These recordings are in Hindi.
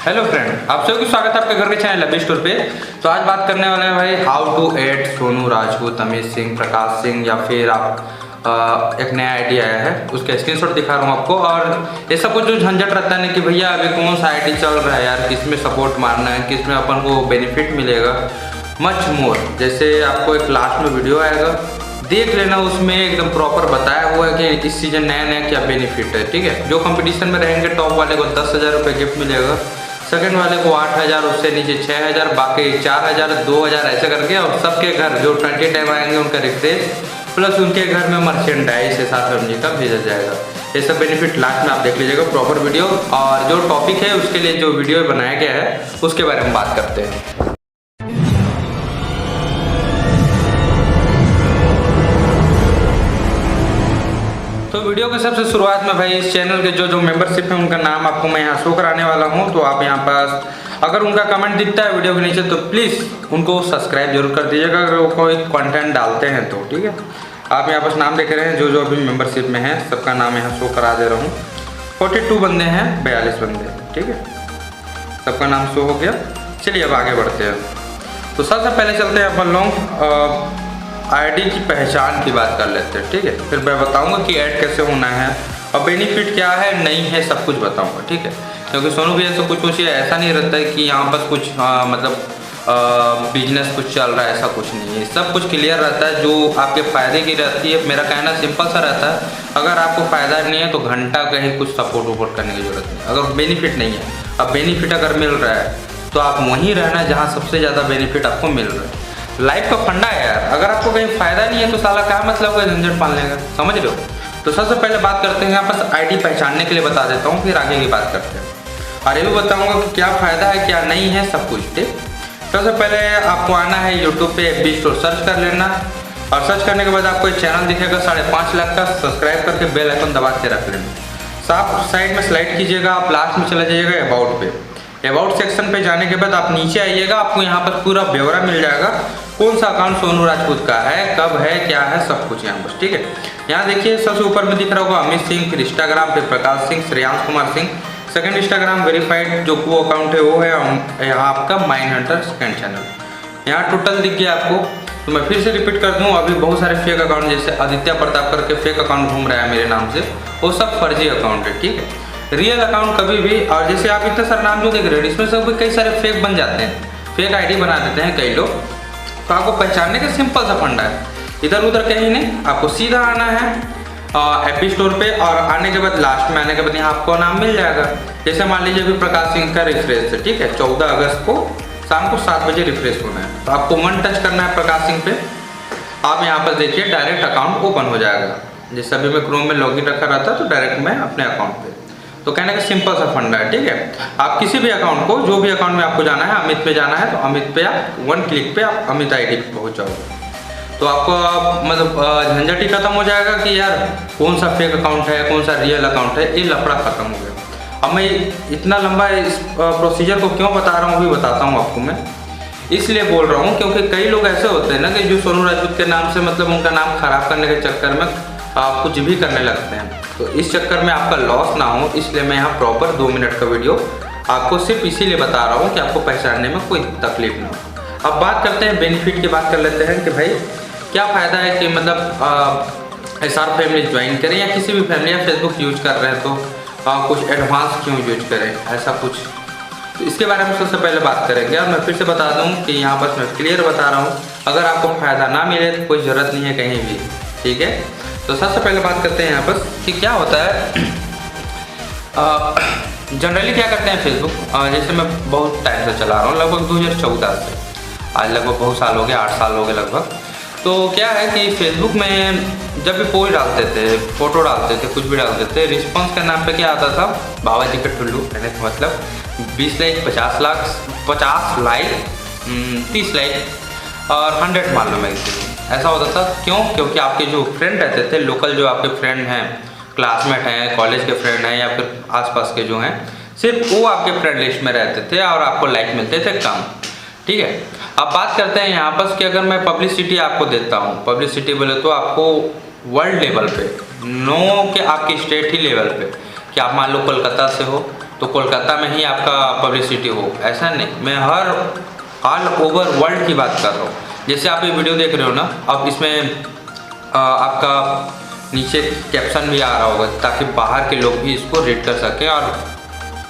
हेलो फ्रेंड, आप सभी को स्वागत है आपके घर के चैनल अभी स्टोर पे। तो आज बात करने वाले हैं भाई how to add Sonu Rajput, Amit Singh, Prakash Singh या फिर आप एक नया आईडी आया है उसका स्क्रीनशॉट दिखा रहा हूँ आपको। और ये सब कुछ जो झंझट रहता है ना कि भैया अभी कौन सा आईडी चल रहा है यार, किस में सपोर्ट मारना है, किस में अपन को बेनिफिट मिलेगा, मच मोर। जैसे आपको एक लास्ट में वीडियो आएगा, देख लेना, उसमें एकदम प्रॉपर बताया हुआ है कि इस सीजन नया नया क्या बेनिफिट है। ठीक है, जो कंपटीशन में रहेंगे टॉप वाले को 10,000 रुपये गिफ्ट मिलेगा, सेकंड वाले को 8,000, उससे नीचे 6,000, बाकी 4,000, 2,000 ऐसे करके। और सबके घर जो 20 टाइम आएंगे उनका रिफ्रेश प्लस उनके घर में मर्चेंडाइज के साथ फैमिली का भेजा जाएगा। ये सब बेनिफिट लास्ट में आप देख लीजिएगा प्रॉपर वीडियो। और जो टॉपिक है उसके लिए जो वीडियो बनाया गया है उसके बारे में बात करते हैं। तो वीडियो के सबसे शुरुआत में भाई इस चैनल के जो मेंबरशिप है उनका नाम आपको मैं यहाँ शो कराने वाला हूँ। तो आप यहाँ पास अगर उनका कमेंट दिखता है वीडियो के नीचे तो प्लीज़ उनको सब्सक्राइब जरूर कर दीजिएगा अगर वो कोई कंटेंट डालते हैं तो। ठीक है, आप यहाँ पास नाम देख रहे हैं जो अभी मेंबरशिप में है, सबका नाम यहाँ शो करा दे रहा हूँ। 42 बंदे हैं, 42 बंदे हैं। ठीक है, सबका नाम शो हो गया। चलिए अब आगे बढ़ते हैं। तो सबसे पहले चलते हैं अपन लोग आईडी की पहचान की बात कर लेते हैं। ठीक है, फिर मैं बताऊंगा कि ऐड कैसे होना है और बेनिफिट क्या है नहीं है, सब कुछ बताऊंगा। ठीक है, क्योंकि सोनू भैया से कुछ ऐसा नहीं रहता है कि यहाँ पर कुछ मतलब बिजनेस कुछ चल रहा है, ऐसा कुछ नहीं है। सब कुछ क्लियर रहता है, जो आपके फ़ायदे की रहती है। मेरा कहना सिंपल सा रहता है, अगर आपको फ़ायदा नहीं है तो घंटा कहीं कुछ सपोर्ट वपोर्ट करने की जरूरत नहीं। अगर बेनिफिट नहीं है, अब बेनिफिट अगर मिल रहा है तो आप वहीं रहना जहाँ सबसे ज़्यादा बेनिफिट आपको मिल रहा है। लाइफ का फंडा है यार, अगर आपको कहीं फायदा नहीं है तो साला क्या मतलब का झंझट पालने का, समझ रहे हो। तो सबसे पहले बात करते हैं, यहाँ पर आईडी पहचानने के लिए बता देता हूँ, फिर आगे की बात करते हैं और ये भी बताऊँगा कि क्या फ़ायदा है क्या नहीं है, सब कुछ। ठीक, सबसे पहले आपको आना है यूट्यूब पे FB स्टोर सर्च कर लेना और सर्च करने के बाद आपको एक चैनल दिखेगा 5.5 लाख का, सब्सक्राइब करके बेल आइकन दबा के रख लेना। साफ साइड में स्लाइड कीजिएगा, आप लास्ट में चले जाइएगा अबाउट पे। अबाउट सेक्शन पे जाने के बाद आप नीचे आइएगा, आपको यहाँ पर पूरा ब्यौरा मिल जाएगा कौन सा अकाउंट सोनू राजपूत का है, कब है, क्या है, सब कुछ यहाँ पर। ठीक है, यहाँ देखिए सबसे ऊपर में दिख रहा होगा अमित सिंह, फिर इंस्टाग्राम, फिर Prakash Singh, Shreyansh Kumar Singh. Second Instagram verified जो को अकाउंट है वो है यहाँ आपका माइंड हंटर सेकंड चैनल। यहाँ टोटल दिख गया आपको। तो मैं फिर से रिपीट कर दूँ, अभी बहुत सारे फेक अकाउंट जैसे आदित्य प्रताप करके फेक अकाउंट घूम रहा है मेरे नाम से, वो सब फर्जी अकाउंट है। ठीक है, रियल अकाउंट कभी भी, और जैसे आप इतना सारा नाम जो देख रहे हो इसमें सब कई सारे फेक बन जाते हैं, फेक आईडी बना देते हैं कई लोग। तो आपको पहचानने का सिंपल सा फंडा है, इधर उधर कहीं नहीं, आपको सीधा आना है FB स्टोर पे और आने के बाद लास्ट में आने के बाद यहाँ आपको नाम मिल जाएगा। जैसे मान लीजिए अभी प्रकाश सिंह का रिफ्रेश है। ठीक है, 14 अगस्त को शाम को 7 बजे रिफ्रेश होना है, तो आपको 1 टच करना है प्रकाश सिंह पे। आप यहाँ पर देखिए डायरेक्ट अकाउंट ओपन हो जाएगा, जैसे अभी मैं क्रोम में लॉगिन रखा रहता तो डायरेक्ट मैं अपने अकाउंट पे। तो कहने का सिंपल सा फंडा है। ठीक है, आप किसी भी अकाउंट को, जो भी अकाउंट में आपको जाना है, अमित पे जाना है तो अमित पे आप 1 क्लिक पे आप अमित आईडी पे पहुंच जाओगे। तो आपको मतलब झंझट ही खत्म हो जाएगा कि यार कौन सा फेक अकाउंट है कौन सा रियल अकाउंट है, ये लफड़ा खत्म हो गया। अब मैं इतना लंबा इस प्रोसीजर को क्यों बता रहा हूँ अभी बताता हूँ आपको। मैं इसलिए बोल रहा हूँ क्योंकि कई लोग ऐसे होते हैं ना कि जो सोनू राजपूत के नाम से मतलब उनका नाम खराब करने के चक्कर में कुछ भी करने लगते हैं। तो इस चक्कर में आपका लॉस ना हो, इसलिए मैं यहाँ प्रॉपर 2 मिनट का वीडियो आपको सिर्फ इसीलिए बता रहा हूँ कि आपको पहचानने में कोई तकलीफ ना हो। अब बात करते हैं बेनिफिट की बात कर लेते हैं कि भाई क्या फ़ायदा है कि मतलब SR फैमिली ज्वाइन करें या किसी भी फैमिली या फेसबुक यूज कर रहे हैं तो कुछ एडवांस क्यों यूज करें, ऐसा कुछ। तो इसके बारे में सबसे पहले बात करेंगे और मैं फिर से बता दूँ कि यहाँ पर मैं क्लियर बता रहा हूँ, अगर आपको फ़ायदा ना मिले तो कोई ज़रूरत नहीं है कहीं भी। ठीक है, तो सबसे पहले बात करते हैं यहाँ पर कि क्या होता है। जनरली क्या करते हैं फेसबुक, जैसे मैं बहुत टाइम से चला रहा हूँ, लगभग 2014 से, आज लगभग बहुत साल हो गए, 8 साल हो गए लगभग। तो क्या है कि फेसबुक में जब भी पोस्ट डालते थे, फोटो डालते थे, कुछ भी डालते थे, रिस्पॉन्स के नाम पे क्या आता था, बाबा जी का टुल्लू, कहने का मतलब 20 लाइक 50 लाइक 30 लाइक और 100 मान लो मैक्सिमम, ऐसा होता था। क्यों? क्योंकि आपके जो फ्रेंड रहते थे, लोकल जो आपके फ्रेंड हैं, क्लासमेट हैं, कॉलेज के फ्रेंड हैं या फिर आसपास के जो हैं, सिर्फ वो आपके फ्रेंड लिस्ट में रहते थे और आपको लाइक मिलते थे कम। ठीक है, अब बात करते हैं यहाँ पर कि अगर मैं पब्लिसिटी आपको देता हूँ, पब्लिसिटी बोले तो आपको वर्ल्ड लेवल पे, नो कि आपकी स्टेट ही लेवल पे, कि आप मान लो कोलकाता से हो तो कोलकाता में ही आपका पब्लिसिटी हो, ऐसा नहीं। मैं हर ऑल ओवर वर्ल्ड की बात कर रहा हूँ। जैसे आप ये वीडियो देख रहे हो ना, अब इसमें आपका नीचे कैप्शन भी आ रहा होगा ताकि बाहर के लोग भी इसको रीड कर सकें और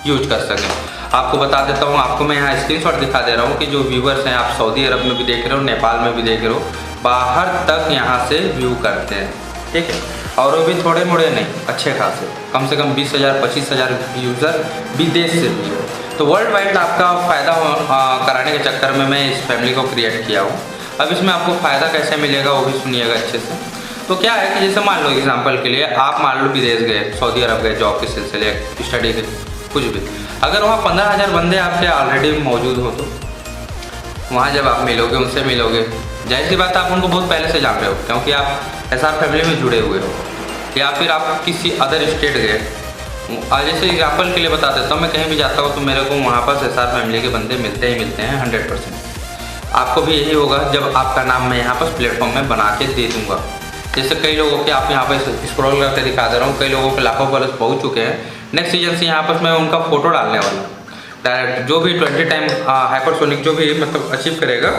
यूज कर सकें। आपको बता देता हूँ, आपको मैं यहाँ स्क्रीनशॉट दिखा दे रहा हूँ कि जो व्यूवर्स हैं, आप सऊदी अरब में भी देख रहे हो, नेपाल में भी देख रहे हो, बाहर तक यहाँ से व्यू करते हैं, ठीक है। और वो भी थोड़े मोड़े नहीं, अच्छे खासे, कम से कम 20,000 25,000 यूज़र विदेश से भी हो। तो वर्ल्ड वाइड आपका फ़ायदा कराने के चक्कर में मैं इस फैमिली को क्रिएट किया हूँ। अब इसमें आपको फ़ायदा कैसे मिलेगा वो भी सुनिएगा अच्छे से। तो क्या है कि जैसे मान लो एग्जांपल के लिए आप मान लो विदेश गए, सऊदी अरब गए जॉब के सिलसिले, स्टडी के कुछ भी, अगर वहाँ 15,000 बंदे आपके ऑलरेडी मौजूद हो तो वहाँ जब आप मिलोगे, उनसे मिलोगे, जाहिर सी बात आप उनको बहुत पहले से जान रहे हो क्योंकि आप SR फैमिली में जुड़े हुए हो। या फिर आप किसी अदर स्टेट गए, जैसे एग्जाम्पल के लिए बता देता हूँ, मैं कहीं भी जाता हूँ तो मेरे को वहाँ पर SR फैमिली के बंदे मिलते ही मिलते हैं 100%। आपको भी यही होगा जब आपका नाम मैं यहाँ पर प्लेटफॉर्म में बना के दे दूँगा। जैसे कई लोगों के आप यहाँ पर स्क्रॉल करके दिखा दे रहा हूँ, कई लोगों के लाखों फॉलोअर्स पहुँच चुके हैं। नेक्स्ट सीजन से यहाँ पर मैं उनका फ़ोटो डालने वाला हूँ डायरेक्ट, जो भी 20 टाइम हाइपरसोनिक जो भी मतलब अचीव करेगा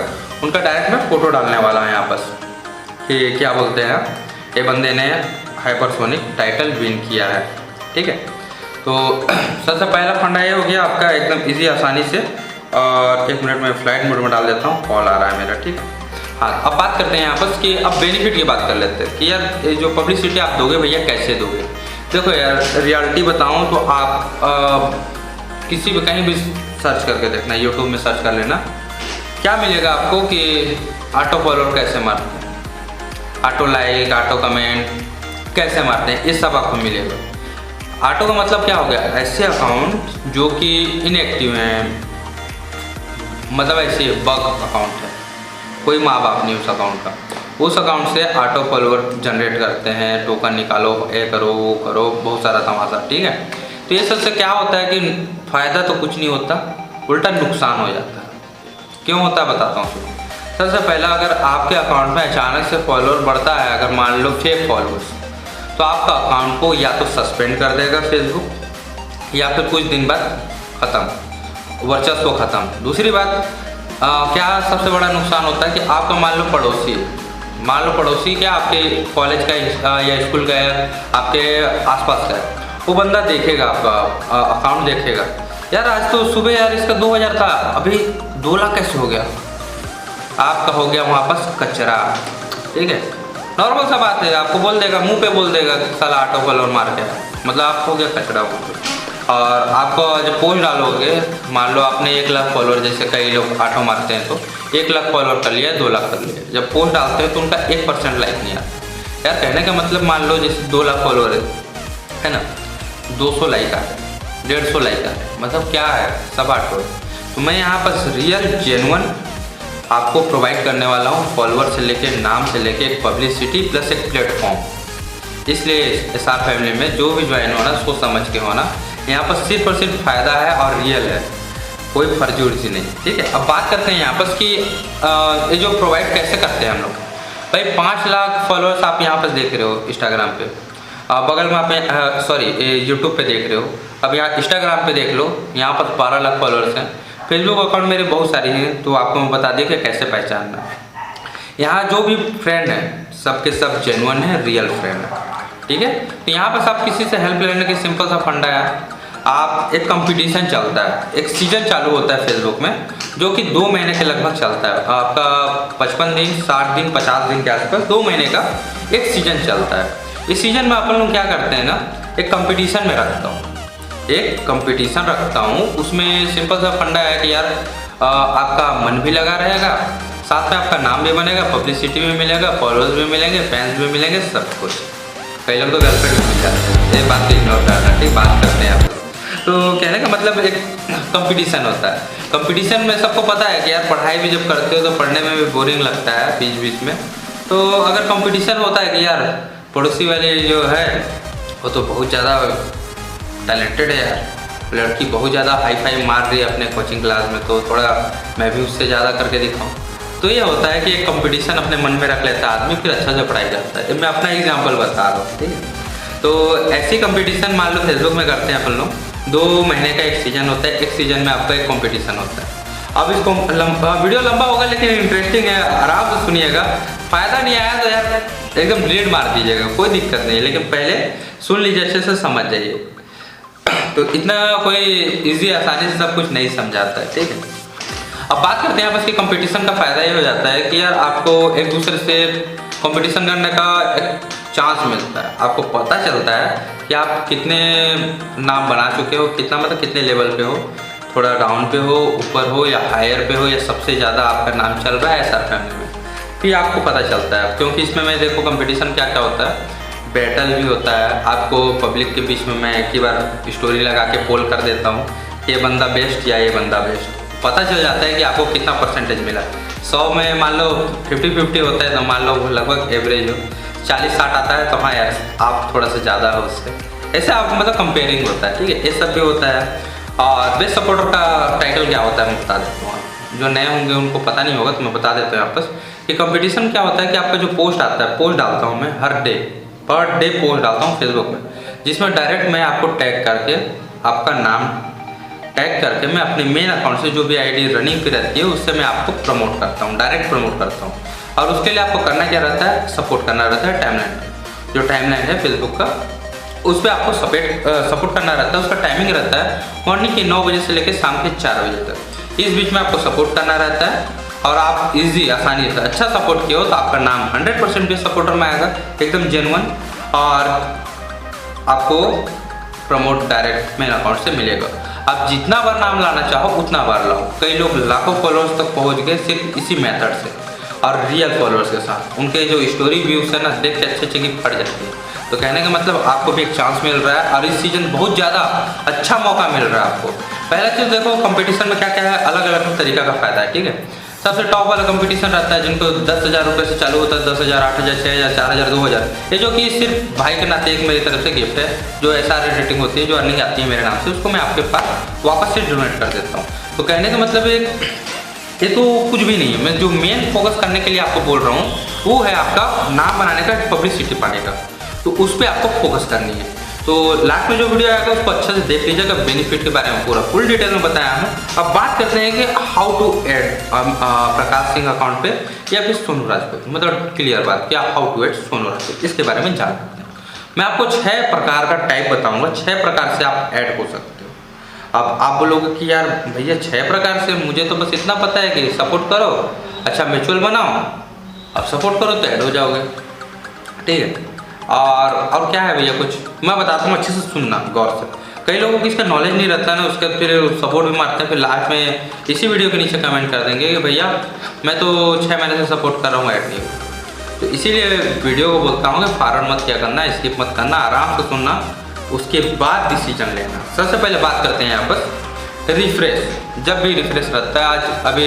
उनका डायरेक्ट मैं फ़ोटो डालने वाला हूँ यहाँ पर कि क्या बोलते हैं, ये बंदे ने हाइपरसोनिक टाइटल विन किया है, ठीक है। तो सबसे पहला फंडा ये हो गया आपका एकदम इजी आसानी से। और 1 मिनट में फ्लाइट मोड में डाल देता हूँ, कॉल आ रहा है मेरा, ठीक है। हाँ, अब बात करते हैं यहाँ पर कि अब बेनिफिट की बात कर लेते हैं कि यार ये जो पब्लिसिटी आप दोगे भैया कैसे दोगे। देखो यार, रियलिटी बताऊँ तो आप किसी भी कहीं भी सर्च करके देखना, यूट्यूब में सर्च कर लेना, क्या मिलेगा आपको कि ऑटो फॉलोअर कैसे मारते हैं, ऑटो लाइक, ऑटो कमेंट कैसे मारते हैं, ये सब आपको मिलेगा। ऑटो का मतलब क्या हो गया, ऐसे अकाउंट जो कि इनएक्टिव हैं, मतलब ऐसे बग अकाउंट है, कोई माँ बाप नहीं उस अकाउंट का, उस अकाउंट से ऑटो फॉलोअर जनरेट करते हैं, टोकन निकालो, ये करो वो करो, बहुत सारा तमाशा, ठीक है। तो ये सबसे क्या होता है कि फ़ायदा तो कुछ नहीं होता, उल्टा नुकसान हो जाता है। क्यों होता है बताता हूँ। सबसे पहला, अगर आपके अकाउंट में अचानक से फॉलोअर बढ़ता है, अगर मान लो फेक फॉलोअर्स, तो आपका अकाउंट को या तो सस्पेंड कर देगा फेसबुक, या फिर कुछ दिन बाद ख़त्म, वर्चस्व ख़त्म। दूसरी बात क्या सबसे बड़ा नुकसान होता है कि आपका मान लो पड़ोसी क्या आपके कॉलेज का या स्कूल का या आपके आसपास का है, वो बंदा देखेगा आपका अकाउंट, देखेगा यार आज तो सुबह यार इसका 2,000 था, अभी 2 लाख कैसे हो गया, आपका हो गया वहाँ पर कचरा, ठीक है। नॉर्मल सा बात है, आपको बोल देगा, मुंह पे बोल देगा साला ऑटो फॉलोअर मार के, मतलब आप हो गया कचरा। और आपको जब पोस्ट डालोगे, मान लो आपने 1 लाख फॉलोअर, जैसे कई लोग ऑटो मारते हैं तो 1 लाख फॉलोअर कर लिया, 2 लाख कर लिया, जब पोस्ट डालते हैं तो उनका 1% लाइक नहीं आता। यार कहने का मतलब मान लो जैसे 2 लाख फॉलोअर है ना, 200 लाइक आए, 150 लाइक आए, मतलब क्या है, सब ऑटो है। तो मैं यहाँ पर रियल जेन्युइन आपको प्रोवाइड करने वाला हूँ, फॉलोअर से लेके, नाम से लेके, एक पब्लिसिटी प्लस एक प्लेटफॉर्म। इसलिए SR फैमिली में जो भी ज्वाइन होना सोच समझ के होना, यहाँ पर सिर्फ और सिर्फ फ़ायदा है और रियल है, कोई फर्जी उर्जी नहीं, ठीक है। अब बात करते हैं यहाँ पर कि ये जो प्रोवाइड कैसे करते हैं हम लोग। भाई 5 लाख फॉलोअर्स आप यहाँ पर देख रहे हो इंस्टाग्राम पे, बगल में आप यूट्यूब पे देख रहे हो, अब यहाँ इंस्टाग्राम पे देख लो, यहाँ पर 12 लाख फॉलोअर्स हैं। फेसबुक अकाउंट मेरे बहुत सारे हैं, तो आपको मैं बता दें कि कैसे पहचानना है। यहाँ जो भी फ्रेंड हैं सबके सब जेन्युइन है, रियल फ्रेंड है, ठीक है। तो यहाँ पर आप किसी से हेल्प लेने की सिंपल सा फंडा है, आप एक कंपटीशन चलता है, एक सीजन चालू होता है फेसबुक में, जो कि 2 महीने के लगभग चलता है, आपका 55 दिन, 60 दिन, 50 दिन के आसपास 2 महीने का एक सीजन चलता है। इस सीजन में अपन लोग क्या करते हैं ना, एक कंपटीशन में रखता हूँ, उसमें सिंपल सा फंडा है कि यार आपका मन भी लगा रहेगा, साथ में आपका नाम भी बनेगा, पब्लिसिटी भी मिलेगा, फॉलोअर्स भी मिलेंगे, फैंस भी मिलेंगे, सब कुछ। कई लोग तो गर्लफ्रेंड भी मिल जाते हैं, ये बात को इग्नोर करना, ठीक, बात करते हैं आप। तो कहने का मतलब एक कंपटीशन होता है। कंपटीशन में सबको पता है कि यार पढ़ाई भी जब करते हो तो पढ़ने में भी बोरिंग लगता है बीच बीच में, तो अगर कंपटीशन होता है कि यार पड़ोसी वाले जो है वो तो बहुत ज़्यादा टैलेंटेड है यार, लड़की बहुत ज़्यादा हाई फाई मार रही है अपने कोचिंग क्लास में, तो थोड़ा मैं भी उससे ज़्यादा करके दिखाऊँ। तो ये होता है कि एक कंपटीशन अपने मन में रख लेता है आदमी, फिर अच्छा से पढ़ाई करता है। मैं अपना एग्जांपल बता रहा हूँ, ठीक है। तो ऐसी कंपटीशन मान लो फेसबुक में करते हैं अपन लोग, 2 महीने का एक सीज़न होता है, एक सीज़न में आपका एक कंपटीशन होता है। अब इसको वीडियो लंबा होगा लेकिन इंटरेस्टिंग है, आराम से सुनिएगा। फ़ायदा नहीं आया तो यार एकदम डिलीट मार दीजिएगा, कोई दिक्कत नहीं है, लेकिन पहले सुन लीजिए, अच्छे से समझ जाइए। तो इतना कोई इजी आसानी से सब कुछ नहीं समझाता है, ठीक है। अब बात करते हैं बस कि कंपटीशन का फ़ायदा ये हो जाता है कि यार आपको एक दूसरे से कंपटीशन करने का एक चांस मिलता है, आपको पता चलता है कि आप कितने नाम बना चुके हो, कितना मतलब कितने लेवल पे हो, थोड़ा डाउन पे हो, ऊपर हो या हायर पे हो, या सबसे ज़्यादा आपका नाम चल रहा है SR फैमिली में, फिर आपको पता चलता है। क्योंकि इसमें मैं देखो कंपटीशन क्या क्या होता है, बैटल भी होता है, आपको पब्लिक के बीच में मैं एक ही बार स्टोरी लगा के पोल कर देता हूँ, ये बंदा बेस्ट या ये बंदा बेस्ट, पता चल जाता है कि आपको कितना परसेंटेज मिला। 100 में मान लो 50-50 होता है, तो मान लो लगभग एवरेज हो 40-60 आता है, तो हाँ यार आप थोड़ा सा ज़्यादा हो उससे, ऐसे आप मतलब कंपेयरिंग होता है, ठीक है, ये सब भी होता है। और बेस्ट सपोर्टर का टाइटल क्या होता है मैं बता देता हूँ, जो नए होंगे उनको पता नहीं होगा तो मैं बता देता हूँ आपस कि कंपटीशन क्या होता है कि आपका जो पोस्ट आता है, पोस्ट डालता हूँ मैं हर डे, पर डे पोस्ट डालता हूँ फेसबुक में, जिसमें डायरेक्ट मैं आपको टैग करके, आपका नाम टैग करके मैं अपने मेन अकाउंट से जो भी आईडी रनिंग पे रहती है उससे मैं आपको प्रमोट करता हूँ, डायरेक्ट प्रमोट करता हूँ। और उसके लिए आपको करना क्या रहता है, सपोर्ट करना रहता है टाइमलाइन, जो टाइमलाइन है फेसबुक का, उस पर आपको सपोर्ट करना रहता है। उसका टाइमिंग रहता है मॉर्निंग के 9 बजे से लेकर शाम के 4 बजे तक, इस बीच में आपको सपोर्ट करना रहता है। और आप इजी आसानी से अच्छा सपोर्ट किया हो तो आपका नाम 100% भी सपोर्टर में आएगा, एकदम जेन्युइन, और आपको प्रमोट डायरेक्ट मेन अकाउंट से मिलेगा। आप जितना बार नाम लाना चाहो उतना बार लाओ। कई लोग लाखों फॉलोअर्स तक पहुंच गए सिर्फ इसी मेथड से, और रियल फॉलोअर्स के साथ। उनके जो स्टोरी व्यूज है ना, देख के अच्छे की फट जाती है। तो कहने का मतलब आपको भी एक चांस मिल रहा है, और इस सीजन बहुत ज़्यादा अच्छा मौका मिल रहा है आपको। पहला चीज़ देखो कंपटीशन में क्या क्या है, अलग अलग तरीका का फायदा है, ठीक है। सबसे टॉप वाला कंपटीशन रहता है जिनको 10,000 रुपये से चालू होता है, 10,000, 8,000, 6,000, 4,000, 2,000, ये जो कि सिर्फ भाई के नाते एक मेरी तरफ से गिफ्ट है, जो SR रेटिंग होती है, जो अर्निंग आती है मेरे नाम से, उसको मैं आपके पास वापस से डोनेट कर देता हूँ। तो कहने का मतलब ये तो कुछ भी नहीं है, मैं जो मेन फोकस करने के लिए आपको बोल रहा हूँ वो है आपका नाम बनाने का, पब्लिसिटी पाने का। तो उस पर आपको फोकस करनी है। तो लास्ट में जो वीडियो आएगा उसको अच्छे से देख लीजिएगा, बेनिफिट के बारे में पूरा फुल डिटेल में बताया हूँ। अब बात करते हैं कि how to add Prakash Singh account पे या फिर सोनू राजपूत, मतलब क्लियर बात, क्या how to add Sonu Rajput, इसके बारे में जान सकते हैं। मैं आपको 6 प्रकार का टाइप बताऊँगा, 6 प्रकार से आप ऐड हो सकते हो। अब आप बोलोगे कि यार भैया 6 प्रकार से, मुझे तो बस इतना पता है कि सपोर्ट करो, अच्छा म्यूचुअल बनाओ, अब सपोर्ट करो तो ऐड हो जाओगे, ठीक है। और क्या है भैया, कुछ मैं बताता हूँ, अच्छे से सुनना गौर से। कई लोगों को इसका नॉलेज नहीं रहता है ना, उसके फिर सपोर्ट भी मारते हैं, फिर लास्ट में इसी वीडियो के नीचे कमेंट कर देंगे कि भैया मैं तो 6 महीने से सपोर्ट कर रहा हूँ, ऐड नहीं हुआ। तो इसीलिए वीडियो को बोलता हूँ कि फॉरवर्ड मत क्या करना, स्किप मत करना, आराम से सुनना, उसके बाद डिसीजन लेना। सबसे पहले बात करते हैं यहाँ पर रिफ्रेश। जब भी रिफ्रेश रहता है, आज अभी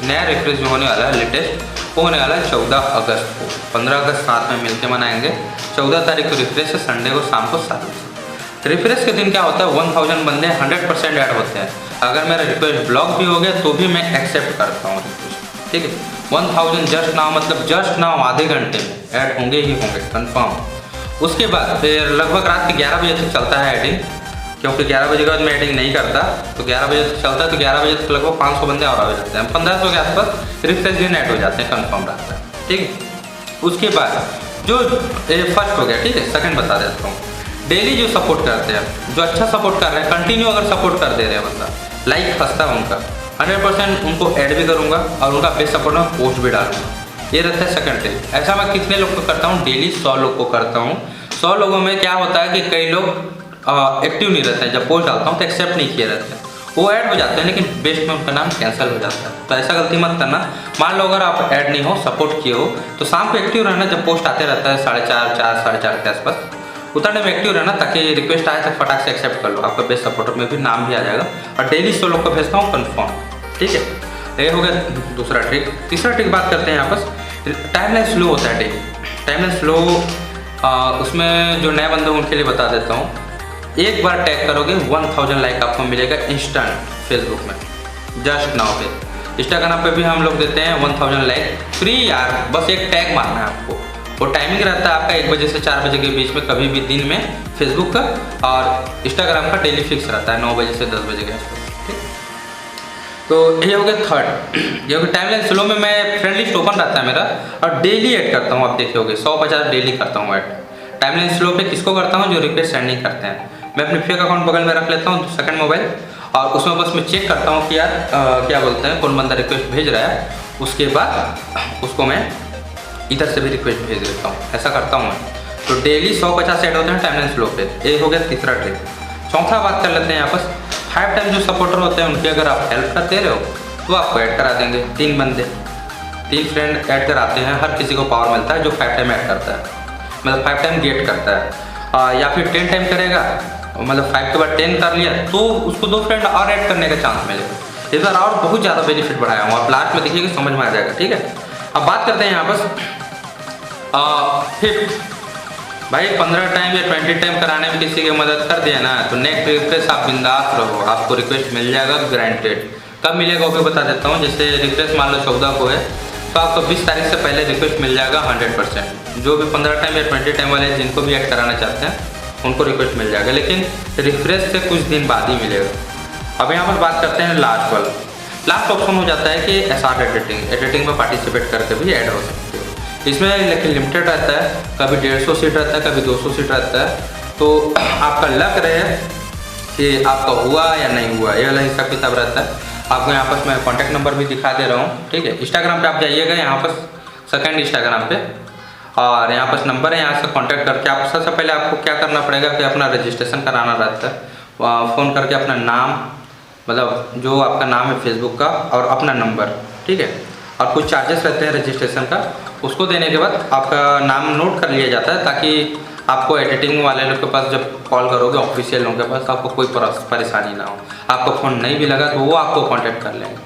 नया रिफ्रेश जो होने वाला है लेटेस्ट, वो होने वाला है 14 अगस्त को। 15 अगस्त साथ में मिलकर मनाएंगे। 14 तारीख को रिफ्रेश है, संडे को शाम को 7 बजे। रिफ्रेश के दिन क्या होता है, 1000 बंदे 100% ऐड होते हैं। अगर मेरा रिक्वेस्ट ब्लॉक भी हो गया तो भी मैं एक्सेप्ट करता हूँ रिक्वेस्ट, ठीक है। 1000 जस्ट नाउ, मतलब जस्ट नाउ आधे घंटे में ऐड होंगे ही होंगे कन्फर्म। उसके बाद फिर लगभग रात के 11 बजे तक चलता है एडिंग, क्योंकि 11 बजे के बाद मैं एडिंग नहीं करता, तो 11 बजे तक चलता है। तो 11 बजे तक लगभग 500 बंदे और आ जाते हैं, 1500 के आसपास रिफ्रेश दिन ऐड हो जाते हैं, कन्फर्म रहता है, ठीक है। उसके बाद जो फर्स्ट हो गया, ठीक है। सेकंड बता देता हूँ, डेली जो सपोर्ट करते हैं, जो अच्छा सपोर्ट कर रहे हैं, कंटिन्यू अगर सपोर्ट कर दे रहे हैं बंदा, लाइक फंसता है उनका, 100% उनको ऐड भी करूँगा और उनका बेस्ट सपोर्ट में पोस्ट भी डालूंगा। ये रहता है सेकंड टिप। ऐसा मैं कितने लोग को करता हूँ, डेली 100 लोग को करता हूँ। 100 लोगों में क्या होता है कि कई लोग एक्टिव नहीं रहते हैं, जब पोस्ट डालता हूँ तो एक्सेप्ट नहीं किए रहते हैं, वो ऐड हो जाते हैं, लेकिन बेस्ट में उनका नाम कैंसिल हो जाता है। तो ऐसा गलती मत करना। मान लो अगर आप ऐड नहीं हो, सपोर्ट किए हो, तो शाम को एक्टिव रहना, जब पोस्ट आते रहता है 4:30, 4, 4:30 के आसपास, उतना टाइम एक्टिव रहना, ताकि रिक्वेस्ट आए तो फटाक से एक्सेप्ट कर लो, आपका बेस्ट सपोर्टर में भी नाम भी आ जाएगा। और डेली 100 लोग को भेजता हूँ कन्फर्म, ठीक है। ये हो गया दूसरा ट्रिक। तीसरा ट्रिक बात करते हैं यहाँ पर, टाइमलाइन स्लो होता है डेली। टाइमलाइन स्लो, उसमें जो नए बंदे उनके लिए बता देता हूँ, एक बार टैग करोगे 1000 लाइक आपको मिलेगा इंस्टेंट फेसबुक में, जस्ट नाउ पे। इंस्टाग्राम पे भी हम लोग देते हैं 1000 लाइक फ्री यार, बस एक टैग मारना है आपको, वो टाइमिंग रहता है आपका 1 बजे से 4 बजे के बीच में, कभी भी दिन में फेसबुक का, और इंस्टाग्राम का डेली फिक्स रहता है 9 बजे से 10 बजे के आसपास। ठीक, तो ये हो गया थर्ड। ये हो गया टाइमलाइन स्लो में मैं फ्रेंड लिस्ट ओपन रहता है मेरा, और डेली ऐड करता हूँ। आप देखे होगे 100-50 डेली करता हूँ ऐड। टाइमलाइन स्लो पे किसको करता हूँ? जो रिक्वेस्ट सेंड नहीं करते हैं। मैं अपने फेक अकाउंट बगल में रख लेता हूँ, सेकंड मोबाइल, और उसमें बस मैं चेक करता हूँ कि यार क्या बोलते हैं, कौन बंदा रिक्वेस्ट भेज रहा है। उसके बाद उसको मैं इधर से भी रिक्वेस्ट भेज देता हूँ, ऐसा करता हूँ मैं। तो डेली 100-50 ऐड होते हैं टाइमलाइन स्लो पे। ये हो गया तीसरा ट्रिक। चौथा बात कर लेते हैं यहाँ पर 5 टाइम जो सपोर्टर होते हैं उनकी अगर आप हेल्प कर दे रहे हो तो आपको ऐड करा देंगे। 3 बंदे, 3 फ्रेंड ऐड कराते हैं, हर किसी को पावर मिलता है जो 5 टाइम ऐड करता है, मतलब 5 टाइम गेट करता है। या फिर 10 टाइम करेगा, मतलब 5 के बाद 10 कर लिया तो उसको 2 फ्रेंड और ऐड करने का चांस मिलेगा। इस बार और बहुत ज़्यादा बेनिफिट बढ़ाया हूँ, आप लास्ट में देखिएगा समझ में आ जाएगा। ठीक है, अब बात करते हैं यहाँ पर फिफ्थ। भाई 15 टाइम या 20 टाइम कराने में किसी की मदद कर दिया ना, तो नेक्स्ट रिक्वेस्ट आप बिंदास रहो, आपको रिक्वेस्ट मिल जाएगा ग्रांटेड। कब मिलेगा वो भी बता देता हूँ। जैसे रिक्वेस्ट मान लो 14 को है तो आपको 20 तारीख से पहले रिक्वेस्ट मिल जाएगा 100%। जो भी 15 टाइम या 20 टाइम वाले जिनको भी ऐड कराना चाहते हैं उनको रिक्वेस्ट मिल जाएगा, लेकिन रिफ्रेश से कुछ दिन बाद ही मिलेगा। अब यहाँ पर बात करते हैं लास्ट वाला। लास्ट ऑप्शन हो जाता है कि SR एडिटिंग में पार्टिसिपेट करके भी ऐड हो सकते हो। इसमें लेकिन लिमिटेड रहता है, कभी 150 सीट रहता है, कभी 200 सीट रहता है। तो आपका लक रहे कि आपका हुआ या नहीं हुआ, ये वाला हिसाब किताब रहता है। आपको यहाँ पर मैं कॉन्टैक्ट नंबर भी दिखा दे रहा हूँ। ठीक है, इंस्टाग्राम पे आप जाइएगा, यहाँ पर सेकंड इंस्टाग्राम पे, और यहाँ पर नंबर है, यहाँ से कांटेक्ट करके आप सबसे पहले आपको क्या करना पड़ेगा कि अपना रजिस्ट्रेशन कराना रहता है। फ़ोन करके अपना नाम, मतलब जो आपका नाम है फेसबुक का, और अपना नंबर। ठीक है, और कुछ चार्जेस रहते हैं रजिस्ट्रेशन का, उसको देने के बाद आपका नाम नोट कर लिया जाता है, ताकि आपको एडिटिंग वाले लोग के पास जब कॉल करोगे ऑफिशियल लोगों के पास, तो आपको कोई परेशानी ना हो। आपको फ़ोन नहीं भी लगा तो वो आपको कांटेक्ट कर लेंगे,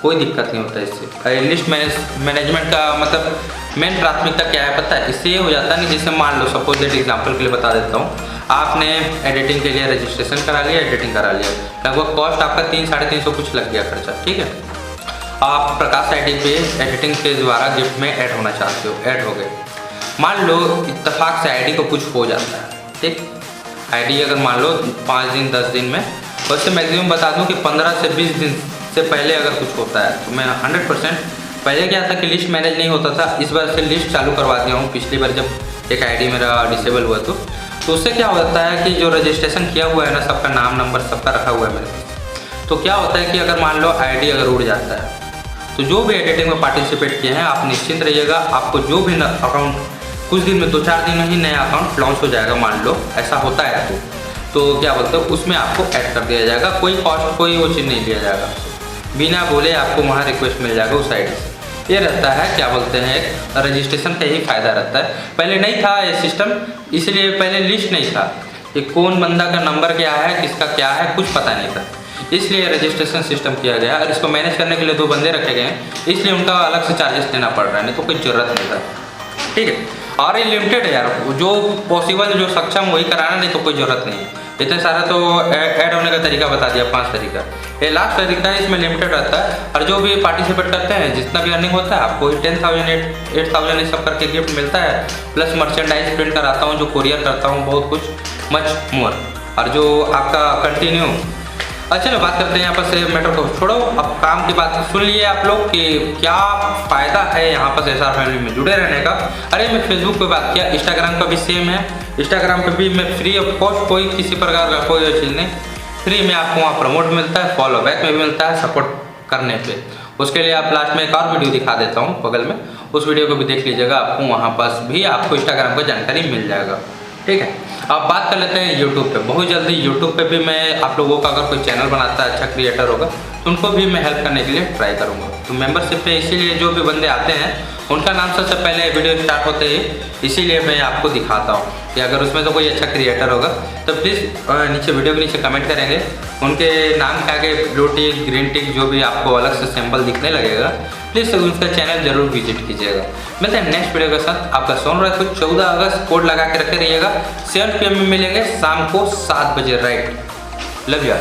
कोई दिक्कत नहीं होता इससे। लिस्ट मैनेजमेंट का मतलब मेन प्राथमिकता क्या है पता है? इससे ये हो जाता है कि जैसे मान लो सपोज दैट एग्जांपल के लिए बता देता हूँ, आपने एडिटिंग के लिए रजिस्ट्रेशन करा लिया, एडिटिंग करा लिया, लगभग कॉस्ट आपका 300-350 कुछ लग गया खर्चा। ठीक है, आप प्रकाश आईडी पे एडिटिंग के द्वारा गिफ्ट में ऐड होना चाहते हो, ऐड हो गए। मान लो इत्तेफाक से आईडी को कुछ हो जाता है, ठीक, आईडी अगर मान लो 5 दिन 10 दिन में, वैसे मैक्सिमम बता दूं कि 15 से 20 दिन से पहले अगर कुछ होता है तो मैं 100%, पहले क्या था कि लिस्ट मैनेज नहीं होता था, इस बार से लिस्ट चालू करवा दिया हूँ। पिछली बार जब एक आईडी मेरा डिसेबल हुआ तो उससे क्या होता है कि जो रजिस्ट्रेशन किया हुआ है ना, सबका नाम नंबर सबका रखा हुआ है मेरे पास, तो क्या होता है कि अगर मान लो आईडी अगर उड़ जाता है तो जो भी एडिटिंग में पार्टिसिपेट किए हैं आप निश्चिंत रहिएगा, आपको जो भी अकाउंट कुछ दिन में 2-4 दिन में ही नया अकाउंट लॉन्च हो जाएगा, मान लो ऐसा होता है तो क्या बोलते हो, उसमें आपको ऐड कर दिया जाएगा, कोई कॉस्ट कोई वो चीज़ नहीं लिया जाएगा, बिना बोले आपको वहाँ रिक्वेस्ट मिल जाएगा उस आईडी से। ये रहता है क्या बोलते हैं, रजिस्ट्रेशन का यही फ़ायदा रहता है। पहले नहीं था ये सिस्टम, इसलिए पहले लिस्ट नहीं था कि कौन बंदा का नंबर क्या है, किसका क्या है, कुछ पता नहीं था, इसलिए रजिस्ट्रेशन सिस्टम किया गया। और इसको मैनेज करने के लिए 2 बंदे रखे गए हैं, इसलिए उनका अलग से चार्जेस देना पड़ रहा है, नहीं तो कोई ज़रूरत नहीं था। ठीक है, और ये लिमिटेड है यार, जो पॉसिबल जो सक्षम वही कराना, नहीं तो कोई ज़रूरत नहीं है। इतने सारा तो ऐड होने का तरीका बता दिया, 5 तरीका, ये लास्ट तरीका है, इसमें लिमिटेड रहता है। और जो भी पार्टिसिपेट करते हैं जितना भी अर्निंग होता है आपको 10,000 8,000 ये सब करके गिफ्ट मिलता है, प्लस मर्चेंडाइज प्रिंट कराता हूँ, जो कोरियर करता हूँ, बहुत कुछ मच मोर। और जो आपका कंटिन्यू, अच्छा चलो बात करते हैं यहाँ पर से मैटर को छोड़ो, अब काम की बात सुन लिए आप लोग कि क्या फ़ायदा है यहाँ पर SR फैमिली में जुड़े रहने का। अरे मैं फेसबुक पे बात किया, इंस्टाग्राम का भी सेम है, इंस्टाग्राम पे भी मैं फ्री ऑफ कॉस्ट कोई किसी प्रकार का कोई चीज़ नहीं, फ्री में आपको वहाँ प्रमोट मिलता है, फॉलो बैक में भी मिलता है सपोर्ट करने पे। उसके लिए आप लास्ट में एक और वीडियो दिखा देता हूँ बगल में, उस वीडियो को भी देख लीजिएगा, आपको वहाँ पास भी आपको इंस्टाग्राम का जानकारी मिल जाएगा। ठीक है, अब बात कर लेते हैं यूट्यूब पे। बहुत जल्दी यूट्यूब पे भी मैं आप लोगों का अगर कोई चैनल बनाता है, अच्छा क्रिएटर होगा, तो उनको भी मैं हेल्प करने के लिए ट्राई करूँगा। तो मेंबरशिप पे इसीलिए जो भी बंदे आते हैं उनका नाम सबसे पहले वीडियो स्टार्ट होते ही इसीलिए मैं आपको दिखाता हूँ कि अगर उसमें तो कोई अच्छा क्रिएटर होगा तो प्लीज़ नीचे वीडियो के नीचे कमेंट करेंगे, उनके नाम के आगे ब्लू टिक ग्रीन टिक जो भी आपको अलग से सिंबल दिखने लगेगा, प्लीज़ उनका चैनल जरूर विजिट कीजिएगा। मिलते हैं नेक्स्ट वीडियो के साथ। आपका सोन रात को 14 अगस्त कोड लगा के रखे रहिएगा। 7 PM में मिलेंगे शाम को 7 बजे, राइट। Love you.